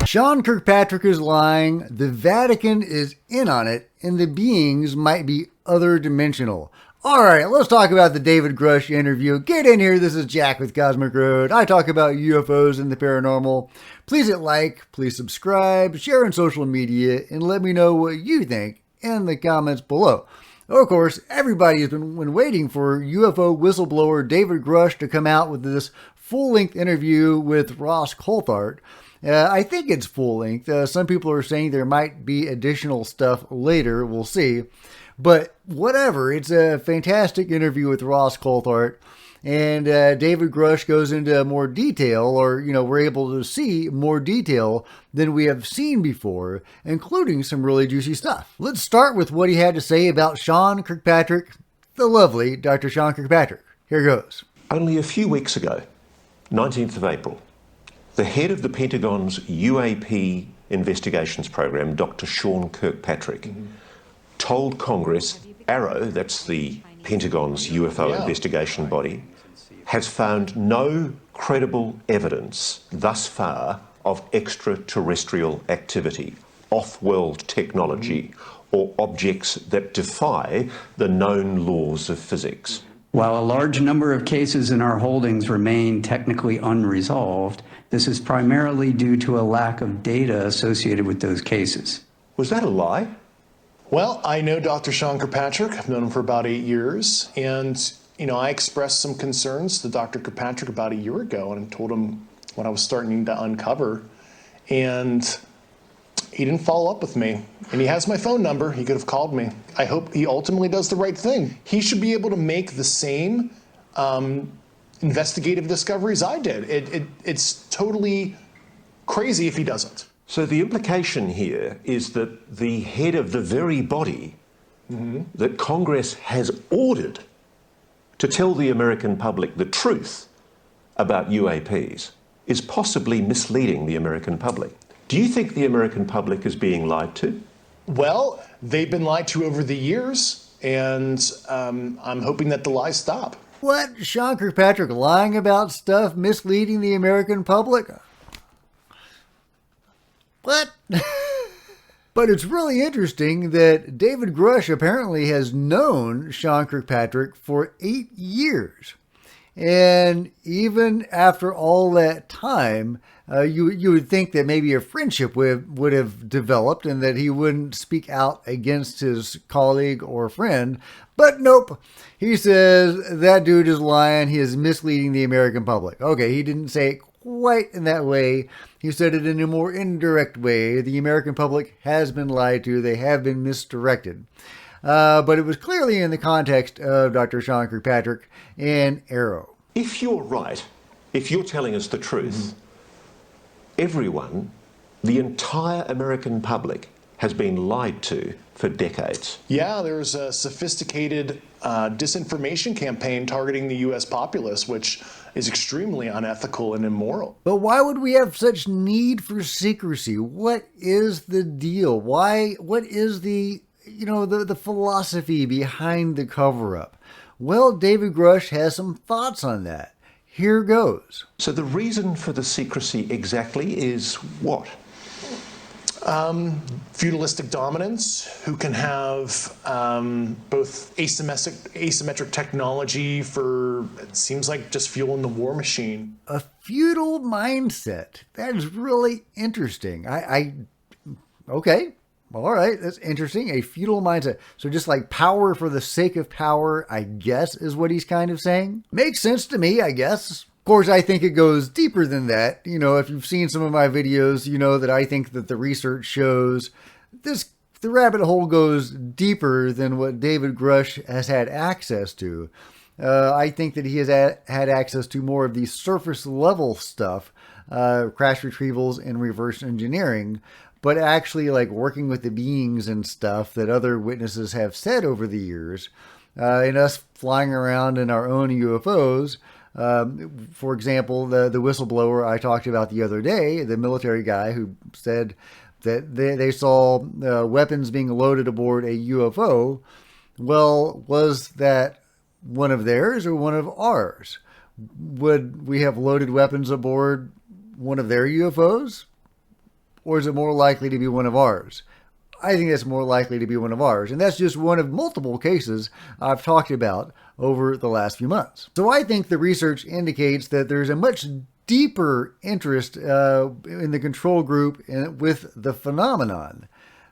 Sean Kirkpatrick is lying, the Vatican is in on it, and the beings might be other dimensional. Alright, let's talk about the David Grusch interview. Get in here, this is Jack with Cosmic Road. I talk about UFOs and the paranormal. Please hit like, please subscribe, share on social media, and let me know what you think in the comments below. Of course, everybody has been waiting for UFO whistleblower David Grusch to come out with this full-length interview with Ross Coulthart. I think it's full-length. Some people are saying there might be additional stuff later. We'll see. But whatever, it's a fantastic interview with Ross Coulthart. And David Grusch goes into more detail, or, we're able to see more detail than we have seen before, including some really juicy stuff. Let's start with what he had to say about Sean Kirkpatrick, the lovely Dr. Sean Kirkpatrick. Here goes. Only a few weeks ago, 19th of April, the head of the Pentagon's U.A.P. investigations program, Dr. Sean Kirkpatrick, told Congress AARO, that's the Pentagon's UFO investigation body, has found no credible evidence thus far of extraterrestrial activity, off-world technology, or objects that defy the known laws of physics. While a large number of cases in our holdings remain technically unresolved, this is primarily due to a lack of data associated with those cases. Was that a lie? Well, I know Dr. Sean Kirkpatrick. I've known him for about 8 years. And, I expressed some concerns to Dr. Kirkpatrick about a year ago and told him what I was starting to uncover. And he didn't follow up with me. And he has my phone number. He could have called me. I hope he ultimately does the right thing. He should be able to make the same investigative discoveries I did. It's totally crazy if he doesn't. So the implication here is that the head of the very body that Congress has ordered to tell the American public the truth about UAPs is possibly misleading the American public. Do you think the American public is being lied to? Well, they've been lied to over the years, and I'm hoping that the lies stop. What? Sean Kirkpatrick lying about stuff, misleading the American public? What? But it's really interesting that David Grusch apparently has known Sean Kirkpatrick for 8 years. And even after all that time, you would think that maybe a friendship would have developed and that he wouldn't speak out against his colleague or friend. But nope. He says that dude is lying. He is misleading the American public. Okay, he didn't say it quite in that way. He said it in a more indirect way. The American public has been lied to. They have been misdirected. But it was clearly in the context of Dr. Sean Kirkpatrick and AARO. If you're right, if you're telling us the truth, everyone, the entire American public, has been lied to for decades. Yeah, there's a sophisticated disinformation campaign targeting the U.S. populace, which is extremely unethical and immoral. But why would we have such need for secrecy? What is the deal? What is the philosophy behind the cover-up? Well, David Grusch has some thoughts on that. Here goes. So the reason for the secrecy exactly is what? Feudalistic dominance, who can have both asymmetric technology for, it seems like, just fueling the war machine. A feudal mindset. That is really interesting. Okay. All right. That's interesting. A feudal mindset. So just like power for the sake of power, I guess, is what he's kind of saying. Makes sense to me, I guess. Of course, I think it goes deeper than that. If you've seen some of my videos, you know that I think that the research shows the rabbit hole goes deeper than what David Grusch has had access to. I think that he has had access to more of the surface level stuff, crash retrievals and reverse engineering, but actually like working with the beings and stuff that other witnesses have said over the years, and us flying around in our own UFOs. For example, the whistleblower I talked about the other day, the military guy who said that they saw weapons being loaded aboard a UFO. Well, was that one of theirs or one of ours? Would we have loaded weapons aboard one of their UFOs? or is it more likely to be one of ours? I think that's more likely to be one of ours, and that's just one of multiple cases I've talked about over the last few months. So I think the research indicates that there's a much deeper interest in the control group with the phenomenon.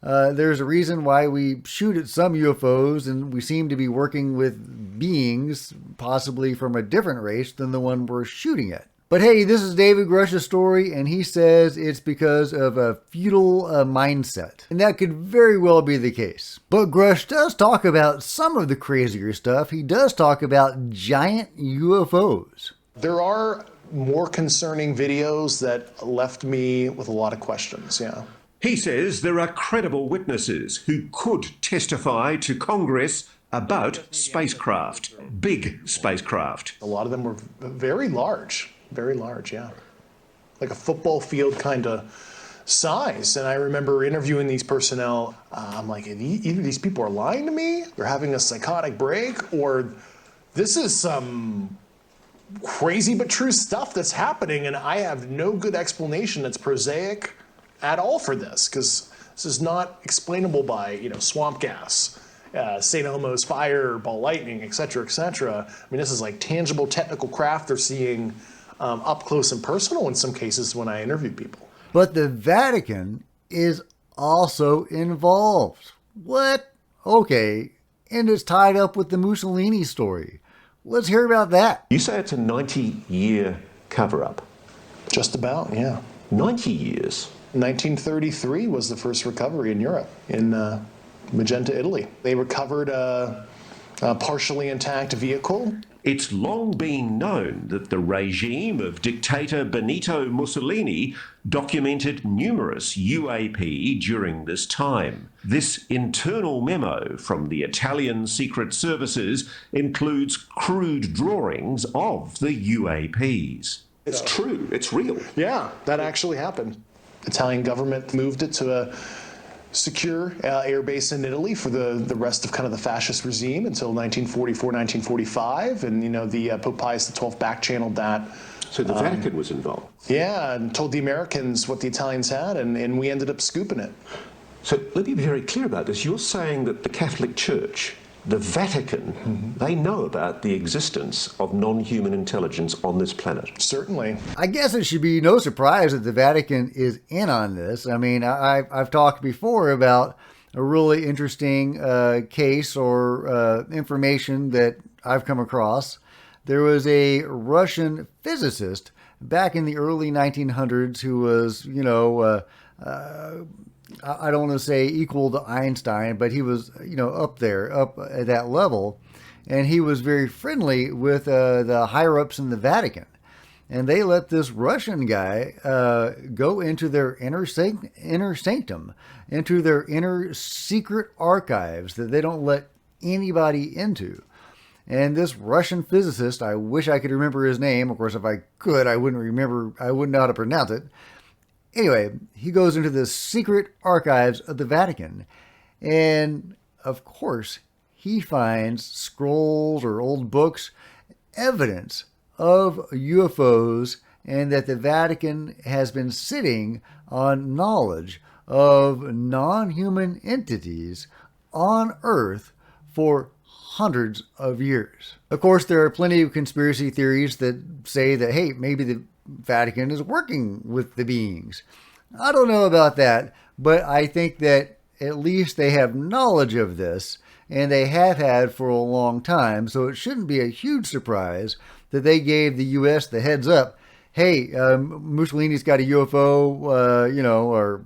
There's a reason why we shoot at some UFOs, and we seem to be working with beings possibly from a different race than the one we're shooting at. But hey, this is David Grusch's story, and he says it's because of a feudal mindset. And that could very well be the case. But Grusch does talk about some of the crazier stuff. He does talk about giant UFOs. There are more concerning videos that left me with a lot of questions, yeah. He says there are credible witnesses who could testify to Congress about spacecraft, big spacecraft. A lot of them were very large, yeah. Like a football field kind of size. And I remember interviewing these personnel. I'm like, either these people are lying to me, they're having a psychotic break, or this is some crazy but true stuff that's happening, and I have no good explanation that's prosaic at all for this, because this is not explainable by, swamp gas, St. Elmo's fire, ball lightning, etc., etc. I mean, this is like tangible technical craft they're seeing up close and personal in some cases when I interview people. But the Vatican is also involved. What? Okay, and it's tied up with the Mussolini story. Let's hear about that. You say it's a 90-year cover-up. Just about, yeah. 90 years. 1933 was the first recovery in Europe, in Magenta, Italy. They recovered a partially intact vehicle. It's long been known that the regime of dictator Benito Mussolini documented numerous U.A.P. during this time. This internal memo from the Italian secret services includes crude drawings of the U.A.Ps. It's true, it's real. Yeah, that actually happened. Italian government moved it to a secure air base in Italy for the rest of kind of the fascist regime until 1944, 1945, and the Pope Pius XII back-channeled that. So the Vatican was involved? Yeah, and told the Americans what the Italians had, and we ended up scooping it. So let me be very clear about this. You're saying that the Catholic Church, the Vatican, they know about the existence of non-human intelligence on this planet? Certainly. I guess it should be no surprise that the Vatican is in on this. I mean, I've talked before about a really interesting case or information that I've come across. There was a Russian physicist back in the early 1900s who was, I don't want to say equal to Einstein, but he was, up there, up at that level. And he was very friendly with the higher-ups in the Vatican. And they let this Russian guy go into their inner sanctum, into their inner secret archives that they don't let anybody into. And this Russian physicist, I wish I could remember his name. Of course, if I could, I wouldn't know how to pronounce it. Anyway, he goes into the secret archives of the Vatican, and of course, he finds scrolls or old books, evidence of UFOs, and that the Vatican has been sitting on knowledge of non-human entities on Earth for hundreds of years. Of course, there are plenty of conspiracy theories that say that, hey, maybe the Vatican is working with the beings. I don't know about that, but I think that at least they have knowledge of this, and they have had for a long time, so it shouldn't be a huge surprise that they gave the U.S. the heads up. Hey, Mussolini's got a UFO, or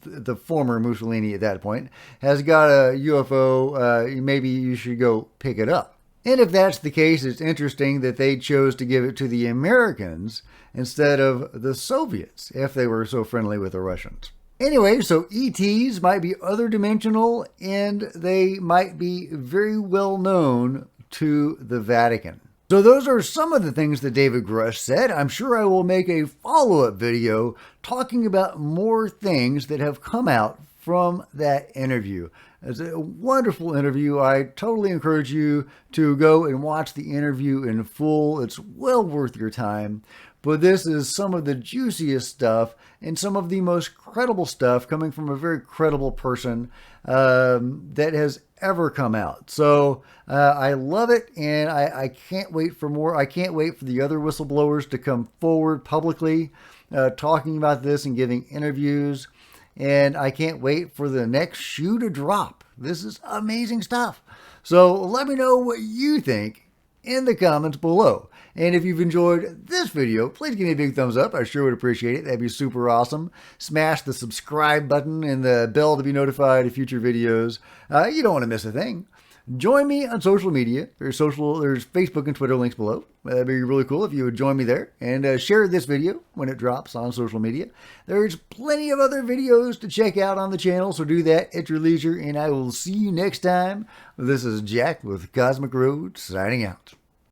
the former Mussolini at that point has got a UFO. Maybe you should go pick it up. And if that's the case, it's interesting that they chose to give it to the Americans instead of the Soviets, if they were so friendly with the Russians. Anyway, so ETs might be other dimensional, and they might be very well known to the Vatican. So those are some of the things that David Grusch said. I'm sure I will make a follow-up video talking about more things that have come out from that interview. It's a wonderful interview. I totally encourage you to go and watch the interview in full. It's well worth your time. But this is some of the juiciest stuff and some of the most credible stuff coming from a very credible person that has ever come out. So I love it, and I can't wait for more. I can't wait for the other whistleblowers to come forward publicly talking about this and giving interviews. And I can't wait for the next shoe to drop. This is amazing stuff. So let me know what you think in the comments below. And if you've enjoyed this video, please give me a big thumbs up. I sure would appreciate it. That'd be super awesome. Smash the subscribe button and the bell to be notified of future videos. You don't want to miss a thing. Join me on social media. There's Facebook and Twitter links below. That'd be really cool if you would join me there and share this video when it drops on social media. There's plenty of other videos to check out on the channel, so do that at your leisure, and I will see you next time. This is Jack with Cosmic Road signing out.